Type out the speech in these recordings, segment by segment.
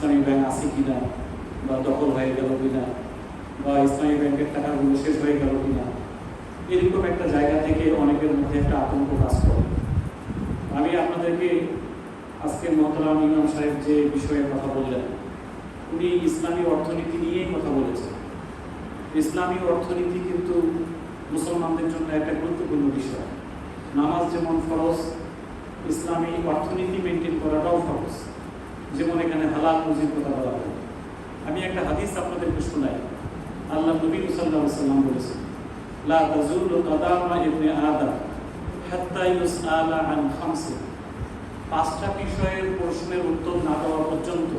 ইসলামী bank আছে কিনা, বা দখল হয়ে গেল কিনা, বা ইসলামী ব্যাংকের টাকাগুলো শেষ হয়ে গেল কিনা, এরকম একটা জায়গা থেকে অনেকের মধ্যে একটা আতঙ্ক কাজ করে। আমি আপনাদেরকে আজকে মোহতারাম ইমাম সাহেব যে বিষয়ে কথা বললেন, উনি ইসলামী অর্থনীতি নিয়েই কথা বলেছেন। ইসলামী অর্থনীতি কিন্তু মুসলমানদের জন্য একটা গুরুত্বপূর্ণ বিষয়। নামাজ যেমন ফরজ, ইসলামী অর্থনীতি মেনটেন করাটাও ফরজ। যেমন এখানে হালাল রুজির কথা বলা হয়। আমি একটা হাদিস আপনাদেরকে শোনাই। আল্লাহ নবী সাল্লাল্লাহু আলাইহি ওয়াসাল্লাম বলেছেন, লা তাজুলু কাদামা ইবনে আদম হাত্তা ইউসআলা আন খামসিন। পাঁচটা বিষয়ের প্রশ্নের উত্তর না দেওয়া পর্যন্ত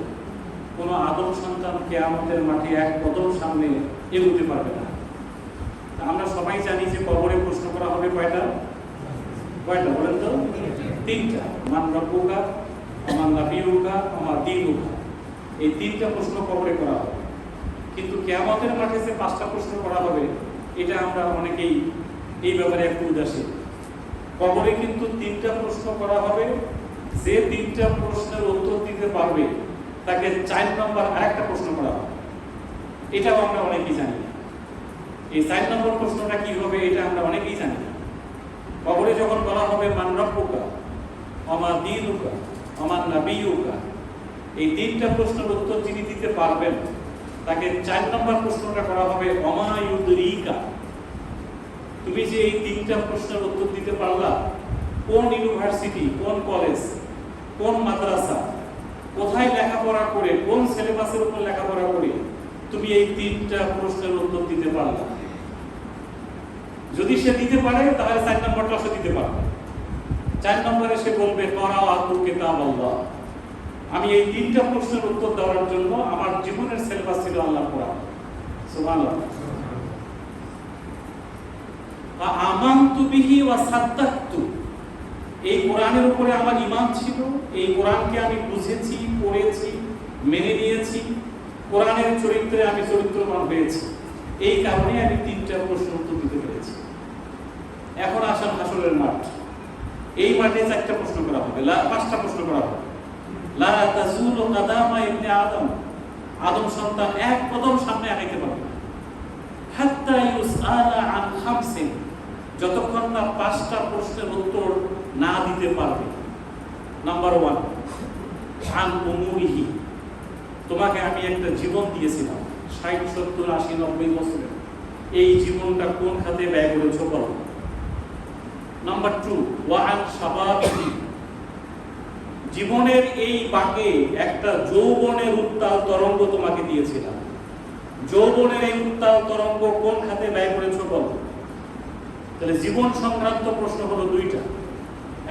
কোনো আদম সন্তান কিয়ামতের মাঠে এক কদম সামনে এগোতে পারবে না। আমরা সবাই জানি যে কবরে প্রশ্ন করা হবে কয়টা বলেন তো? তিনটা। মান রব্বুকা, মান নাবিয়ুকা, মা দীনুকা। এই তিনটা প্রশ্ন কবরে করা হবে। কিন্তু কিয়ামতের মাঠে যে পাঁচটা প্রশ্ন করা হবে, এটা আমরা অনেকেই এই ব্যাপারে একটু উদাসীন। কবরে কিন্তু তিনটা প্রশ্ন করা হবে। যে তিনটা প্রশ্নের উত্তর দিতে পারবে তাকে 4 নম্বর আরেকটা প্রশ্ন করা হবে। এটাও আমরা অনেকেই জানি না। এই 4 নম্বর প্রশ্নটা কি হবে এটা আমরা অনেকেই জানি না। কবরে যখন বলা হবে মান রব্বুকা, মা দীনুকা, মা নাবিয়ুকা, এই তিনটা প্রশ্নের উত্তর যিনি দিতে পারবেন তাকে 4 নম্বর প্রশ্নটা করা হবে ওমা ইউদরিকা। তুমি যে এই তিনটা প্রশ্নের উত্তর দিতে পারলা, কোন ইউনিভার্সিটি, কোন কলেজ, কোন মাদ্রাসা, কোথায় লেখাপড়া করে, কোন সিলেবাসের উপর লেখাপড়া করে তুমি এই তিনটা প্রশ্নের উত্তর দিতে পারলা। যদি সে দিতে পারে তাহলে 4 নম্বরটা সে দিতে পারবে। 4 নম্বরে সে বলবে করাআতু কিতাবাল্লাহ। আমি এই তিনটা প্রশ্নের উত্তর দেওয়ার জন্য আমার জীবনের সিলেবাস ছিল আল্লাহর কোরআন। সুবহানাল্লাহ। ওয়া আমানতু বিহি ওয়া সাদ্দাকতু। এই কোরআনের উপরে আমার ঈমান ছিল। এই কোরআনকে আমি বুঝেছি, পড়েছি, মেনে নিয়েছি। কোরআনের চরিত্রে আমি চরিত্রবান হয়েছি। এই কারণে আমি তিনটা প্রশ্ন উত্তর দিতে পেরেছি। এখন আসেন হাসরের মাঠ। এই মাঠে 4টা প্রশ্ন করা হবে, 5টা প্রশ্ন করা হবে। লা তাজুলু কাদামা ইবনে আদম। আদম সন্তান এক কদম সামনে আগাইতে পারবে না। হাত্তা ইউসআলা আন খামসিন। যতক্ষণ না 5টা প্রশ্নের উত্তর না দিতে পারবে। নাম্বার 1, আন উমুরিহি। তোমাকে আমি একটা জীবন দিয়েছিলাম 60, 70, 80, 90 বছরের। এই জীবনটা কোন খাতে ব্যয় করেছো বলো। নাম্বার 2, ওয়া আন শাবাবিহি। জীবনের এই বাঁকে একটা যৌবনের উত্তাল তরঙ্গ তোমাকে দিয়েছিলাম। যৌবনের এই উত্তাল তরঙ্গ কোন খাতে ব্যয় করেছো বলো। তাহলে জীবন সংক্রান্ত প্রশ্ন হলো 2টা।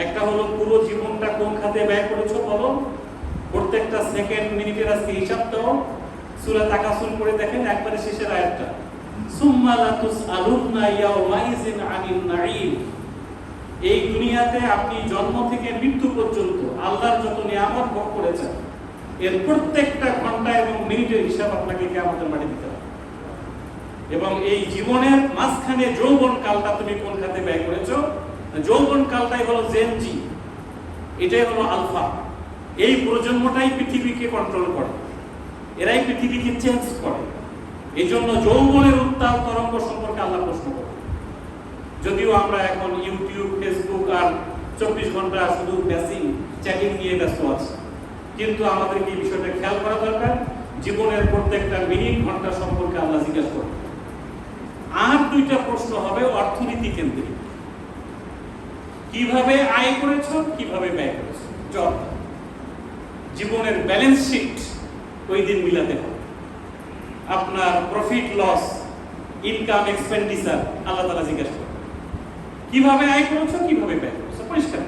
একটা হলো পুরো জীবনটা কোন খাতে ব্যয় করেছো বলো। প্রত্যেকটা সেকেন্ড মিনিটের আজকে হিসাব দাও। সূরা তাকাসুর পড়ে দেখেন একবারে শেষের আয়াতটা, সুম্মা লা তুসআলুনা ইয়াওমাইযিন আনিন নাঈম। এই দুনিয়াতে আপনি জন্ম থেকে মৃত্যু পর্যন্ত আল্লাহর যত নিয়ামত ভোগ করেছেন, এর প্রত্যেকটা ঘন্টা এবং মিনিটের হিসাব আপনাকে কিয়ামতের মাঠে দিতে হবে। এবং এই জীবনের মাঝখানে যৌবন কালটা তুমি কোন খাতে ব্যয় করেছো। যৌবন কালটাই হলো জেনজি, এটাই হলো আলফা। এই প্রজন্মটাই পৃথিবীকে কন্ট্রোল করে, এরাই পৃথিবীকে চেঞ্জ করে। এই জন্য যৌবনের উত্তাল তরঙ্গ সম্পর্কে আল্লাহ প্রশ্ন করে। যদিও আমরা এখন ইউটিউব, ফেসবুক আর 24 ঘন্টা শুধু চ্যাটিং নিয়ে ব্যস্ত আছি, কিন্তু আমাদেরকে এই বিষয়টা খেয়াল করা দরকার। জীবনের প্রত্যেকটা মিনিট, ঘন্টা সম্পর্কে আল্লাহ জিজ্ঞাসা করে। আর 2টা প্রশ্ন হবে অর্থনীতি কেন্দ্রিক। কিভাবে আয় করেছো, কিভাবে ব্যয় করেছো। জীবনের ব্যালেন্স শিট ওই দিন মিলাতে হবে। আপনার প্রফিট লস, ইনকাম এক্সপেন্ডিচার আল্লাহ তাআলা জিজ্ঞাসা করে। কিভাবে আয় করেছো, কিভাবে ব্যয় করেছো, পরিষ্কার।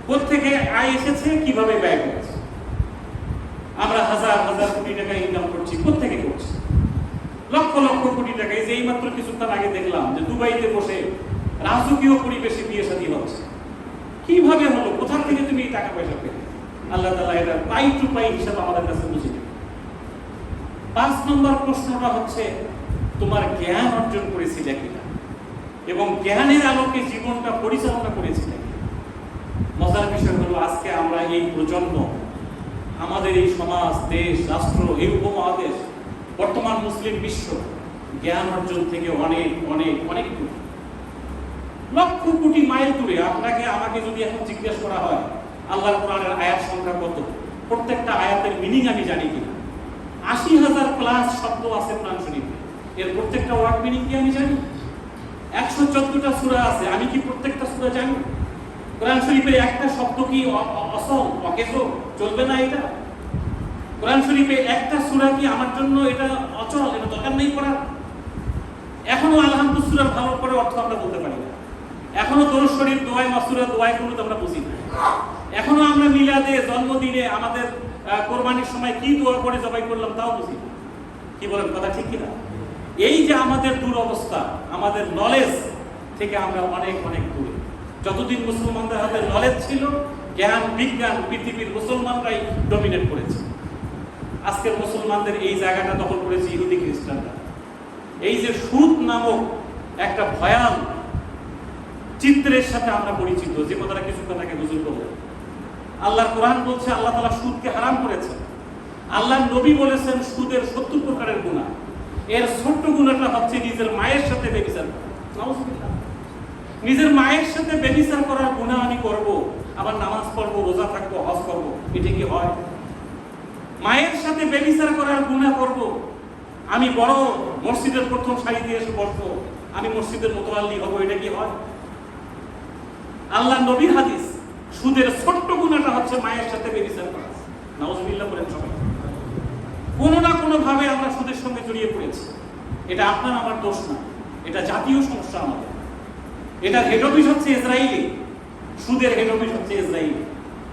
কোত্থেকে আয় এসেছে, কিভাবে ব্যয় করেছো। আমরা হাজার হাজার কোটি টাকা ইনকাম করছি, কোত্থেকে করছি। লক্ষ লক্ষ কোটি টাকা। এই যে এইমাত্র কিছুক্ষণ আগে দেখলাম যে দুবাইতে বসে রাজকীয় পরিবেশে বিয়ে শাদী হচ্ছে। কিভাবে হলো, কোথা থেকে তুমি এই টাকা পয়সা পেলে। আল্লাহ তাআলা এটা পাই টু পাই হিসাব আমাদের কাছে বুঝিয়ে দেবে। 5 নম্বর প্রশ্নটা হচ্ছে তোমার জ্ঞান অর্জন করেছিলে কিনা এবং জ্ঞানের আলোকে জীবনটা পরিচালনা করেছিলে কিনা। মজার বিষয় হলো আজকে আমরা এই প্রজন্ম আমাদের এই সমাজ, দেশ, রাষ্ট্র, এই উপমহাদেশ, বর্তমান মুসলিম বিশ্ব জ্ঞান অর্জন থেকে অনেক অনেক অনেক দূরে, লক্ষ কোটি মাইল দূরে। আপনাকে আমাকে যদি এখন জিজ্ঞেস করা হয় আল্লাহর কোরআনের আয়াত সংখ্যা কত, প্রত্যেকটা আয়াতের মিনিং আমি জানি কিনা, ৮০,০০০ প্লাস শব্দ আছে কোরআন শরীফে, এর প্রত্যেকটা ওয়ার্ড মিনিং কি আমি জানি? ১১৪টা সূরা আছে, আমি কি প্রত্যেকটা সূরা জানি? কোরআন শরীফের একটা শব্দ কি অসল, অকেজ চলবে না? এটা কোরআন শরীফে একটা সূরা কি আমার জন্য এটা অচল, এটা দরকার নেই পড়ার? এখনো আলহামদুলিল্লাহ সূরার ভালো করে অর্থ আমরা বলতে পারি না, এখনো দরুদ শরীফ, দোয়ায় মাসুরা, দোয়ায় কুনুত আমরা বুঝি না, এখনো আমরা মিলাদে, জন্মদিনে, আমাদের কোরবানির সময় কি দোয়া করে জবাই করলাম তাও বুঝি না। কি বলেন, কথা ঠিক কিনা? এই যে আমাদের দুরবস্থা, আমাদের নলেজ থেকে আমরা অনেক অনেক দূরে। যতদিন মুসলমানদের হাতে নলেজ ছিল, জ্ঞান বিজ্ঞান পৃথিবীর মুসলমানরাই ডমিনেট করেছে। আজকের মুসলমানদের এই জায়গাটা দখল করেছে ইহুদি খ্রিস্টানরা। এই যে সুদ নামক একটা ভয়াল চিত্রের সাথে আমরা পরিচিত, যে কথাটা কিছুক্ষণ আগে হুজুর বললেন, আল্লাহর কোরআন বলছে আল্লাহ তাআলা সুদকে হারাম করেছেন। আল্লাহর নবী বলেছেন সুদের ৭০ প্রকারের গুনাহ, এর ছোট্ট গুনাহটা হচ্ছে নিজের মায়ের সাথে ব্যভিচার করা। নাউজুবিল্লাহ। নিজের মায়ের সাথে ব্যভিচার করার গুনাহ আমি করব, আবার নামাজ পড়বো, রোজা থাকবো, হজ করব, এটা কি হয়? মায়ের সাথে ব্যভিচার করার গুনাহ করব, আমি বড় মসজিদের প্রথম সারিতে এসে বসবো, আমি মসজিদের মোতাল্লি হবো, এটা কি হয়? আল্লাহ নবীর হাদিস, সুদের ছোট্ট গুনাহটা হচ্ছে মায়ের সাথে ব্যভিচার করা। নাউজুবিল্লাহ বলেন সবাই। কোনো না কোনো ভাবে আমরা সুদের সঙ্গে জড়িয়ে পড়েছি। এটা আপনার আমার দোষ না, এটা জাতীয় সমস্যা আমাদের। এটা হেড অফিস হচ্ছে ইসরায়েলি, সুদের হেড অফিস হচ্ছে ইসরায়েলি,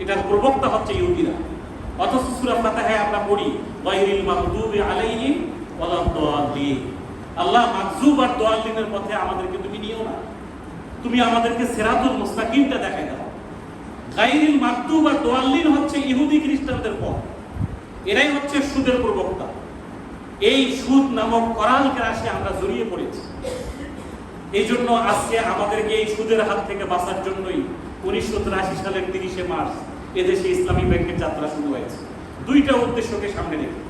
এটার প্রবক্তা হচ্ছে ইহুদিরা। অথচ সূরা ফাতিহায় আমরা পড়ি গায়রিল মাগদুবি আলাইহিম ওয়ালাদ-দাল্লিন। আল্লাহ মাগজুব আর দাল্লিনের পথে আমাদেরকে তুমি নিও না, তুমি আমাদেরকে সিরাতুল মুস্তাকিমটা দেখাই দাও। গায়রিল মাগদুব আর দাল্লিন হচ্ছে ইহুদি খ্রিস্টানদের পথ, এরাই হচ্ছে সুদের প্রবক্তা। এই সুদ নামক করাল গ্রাসে আমরা জড়িয়ে পড়েছি। এই জন্য আজকে আমাদেরকে এই সুদের হাত থেকে বাঁচার জন্যই 1983 সালের 30শে মার্চ এদেশে ইসলামী ব্যাংকের যাত্রা শুরু হয়েছে। দুইটা উদ্দেশ্যকে সামনে রেখে,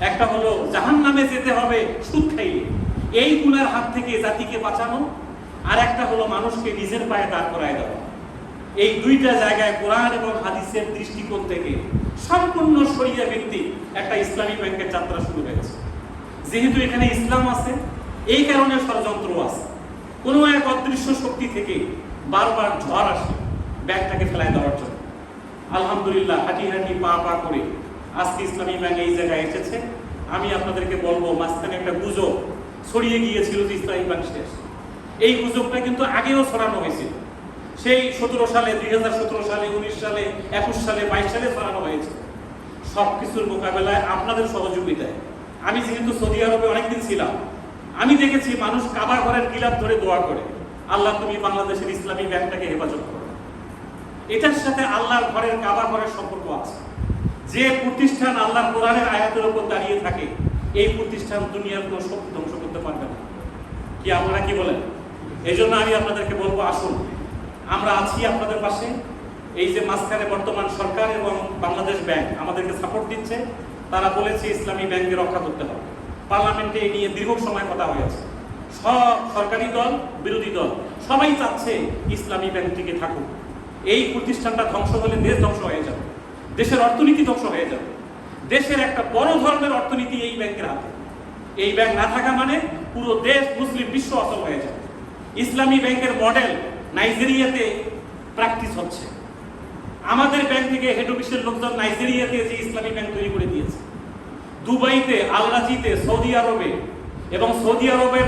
একটা হলো জাহান্নামে যেতে হবে সুদ খাইয়ে, এই গুনার হাত থেকে জাতিকে বাঁচানো, আর একটা হলো মানুষকে নিজের পায়ে দাঁড় করায় দেওয়া। এই দুইটা জায়গায় কোরআন এবং হাদিসের দৃষ্টিকোণ থেকে সম্পূর্ণ শরিয়া ভিত্তিক একটা ইসলামী ব্যাংকের যাত্রা শুরু হয়েছে। যেহেতু এখানে ইসলাম আছে, এই কারণে ষড়যন্ত্র আছে। কোনো এক অদৃশ্য শক্তি থেকে বারবার ঝড় আসে ব্যাংকটাকে ফেলায় দেওয়ার জন্য। আলহামদুলিল্লাহ হাঁটি হাঁটি পা পা করে আজকে ইসলামী ব্যাংক এই জায়গায় এসেছে। আমি আপনাদেরকে বলবো, মাঝখানে একটা গুজব ছড়িয়ে গিয়েছিল যে ইসলামী ব্যাংক শেষ। এই গুজবটা কিন্তু আগেও ছড়ানো হয়েছিল, সেই 17 সালে, 2017 সালে, 19 সালে, 21 সালে, 22 সালে ছড়ানো হয়েছে। সবকিছুর মোকাবেলায় আপনাদের সহযোগিতায়, আমি যেহেতু সৌদি আরবে অনেকদিন ছিলাম, আমি দেখেছি মানুষ কাবা ঘরের গিলাফ ধরে দোয়া করে, আল্লাহ তুমি বাংলাদেশের ইসলামী ব্যাংকটাকে হেফাজত করো। এটার সাথে আল্লাহর ঘরের কাবা ঘরের সম্পর্ক আছে। যে প্রতিষ্ঠান আল্লাহর কোরআনের আয়াতের উপর দাঁড়িয়ে থাকে, এই প্রতিষ্ঠান দুনিয়ার কোনো শক্তি ধ্বংস করতে পারবে না। কি আপনারা কি বলেন? এই জন্য আমি আপনাদেরকে বলবো, আসুন আমরা আছি আপনাদের পাশে। এই যে মাঝখানে বর্তমান সরকার এবং বাংলাদেশ ব্যাংক আমাদেরকে সাপোর্ট দিচ্ছে, তারা বলেছে ইসলামী ব্যাংককে রক্ষা করতে হবে। পার্লামেন্টে এই নিয়ে দীর্ঘ সময় কথা হয়েছে। সব সরকারি দল, বিরোধী দল সবাই চাচ্ছে ইসলামী ব্যাংক টিকে থাকুক। এই প্রতিষ্ঠানটা ধ্বংস হলে দেশ ধ্বংস হয়ে যাবে, দেশের অর্থনীতি ধ্বংস হয়ে যাবে। দেশের একটা বড় ধরনের অর্থনীতি এই ব্যাংকের হাতে। এই ব্যাংক না থাকা মানে পুরো দেশ, মুসলিম বিশ্ব অচল হয়ে যাবে। ইসলামী ব্যাংকের মডেল নাইজেরিয়াতে প্র্যাকটিস হচ্ছে। আমাদের ব্যাংক থেকে হেড অফিসের লোকজন নাইজেরিয়াতে যে ইসলামী ব্যাংক তৈরি করে দিয়েছে। দুবাইতে, আল রাজিতে, সৌদি আরবে, এবং সৌদি আরবের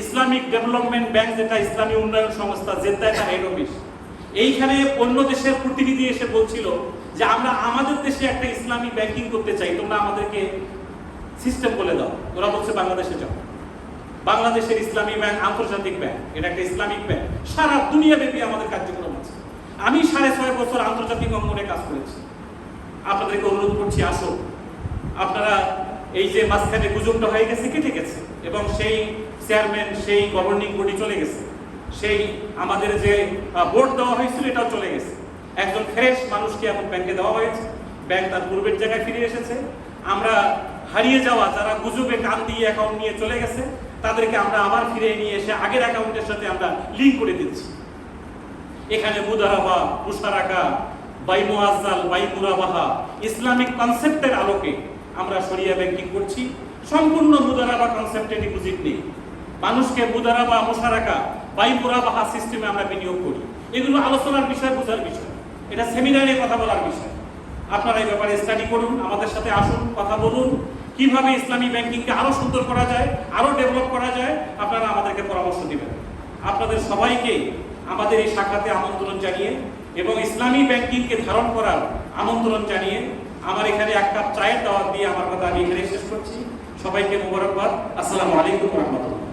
ইসলামিক ডেভেলপমেন্ট ব্যাংক, যেটা ইসলামী উন্নয়ন সংস্থা, জেদ্দায় তার হেড অফিস। এইখানে অন্য দেশের প্রতিনিধি এসে বলছিল যে আমরা আমাদের দেশে একটা ইসলামী ব্যাংকিং করতে চাই, তোমরা আমাদেরকে সিস্টেম বলে দাও। ওরা বলছে বাংলাদেশে যাও। বাংলাদেশের ইসলামী ব্যাংক আন্তর্জাতিক ব্যাংক, এটা একটা ইসলামিক ব্যাংক, সারা দুনিয়াব্যাপী আমাদের কার্যক্রম আছে। আমি 6.5 বছর আন্তর্জাতিক অঙ্গনে কাজ করেছি। আপনাদেরকে অনুরোধ করছি, আসো। আপনারা এই যে মাঝখানে গুজবটা হয়ে গেছে, কেটে গেছে, এবং সেই চেয়ারম্যান, সেই গভর্নিং বডি চলে গেছে, সেই আমাদের যে বোর্ড দেওয়া হয়েছিল এটাও চলে গেছে। একজন ফ্রেশ মানুষকে এখন ব্যাংকে দেওয়া হয়েছে। ব্যাংক তার পূর্বের জায়গায় ফিরে এসেছে। আমরা হারিয়ে যাওয়া যারা গুজবে কান দিয়ে অ্যাকাউন্ট নিয়ে চলে গেছে তাদেরকে আমরা আবার ফিরে নিয়ে এসে আগের অ্যাকাউন্টের সাথে আমরা লিঙ্ক করে দিচ্ছি। এখানে মুদারাবা, মুশারাকা, বাই মুআজ্জাল, বাই মুরাবাহা ইসলামিক কনসেপ্টের আলোকে আমরা শরিয়া ব্যাংকিং করছি। সম্পূর্ণ মুদারাবা কনসেপ্টে ডিপোজিট নেই। মানুষকে মুদারাবা, মুশারাকা, বাই মুরাবাহা সিস্টেমে আমরা বিনিয়োগ করি। এগুলো আলোচনার বিষয়, বোঝার বিষয়, এটা সেমিনারে কথা বলার বিষয়। আপনারা এই ব্যাপারে স্টাডি করুন, আমাদের সাথে আসুন, কথা বলুন, কিভাবে ইসলামী ব্যাংকিংকে আরো সুন্দর করা যায়, আরো ডেভেলপ করা যায়, আপনারা আমাদেরকে পরামর্শ দিবেন। আপনাদের সবাইকে আমাদের এই শাখাতে আমন্ত্রণ জানিয়ে এবং ইসলামী ব্যাংকিংকে ধারণ করার আমন্ত্রণ জানিয়ে আমার এখানে এক কাপ চায়ের দাওয়াত দিয়ে আমার কথা আমি এখানে শেষ করছি। সবাইকে মোবারকবাদ। আসসালামু আলাইকুম ওয়া রাহমাতুল্লাহ।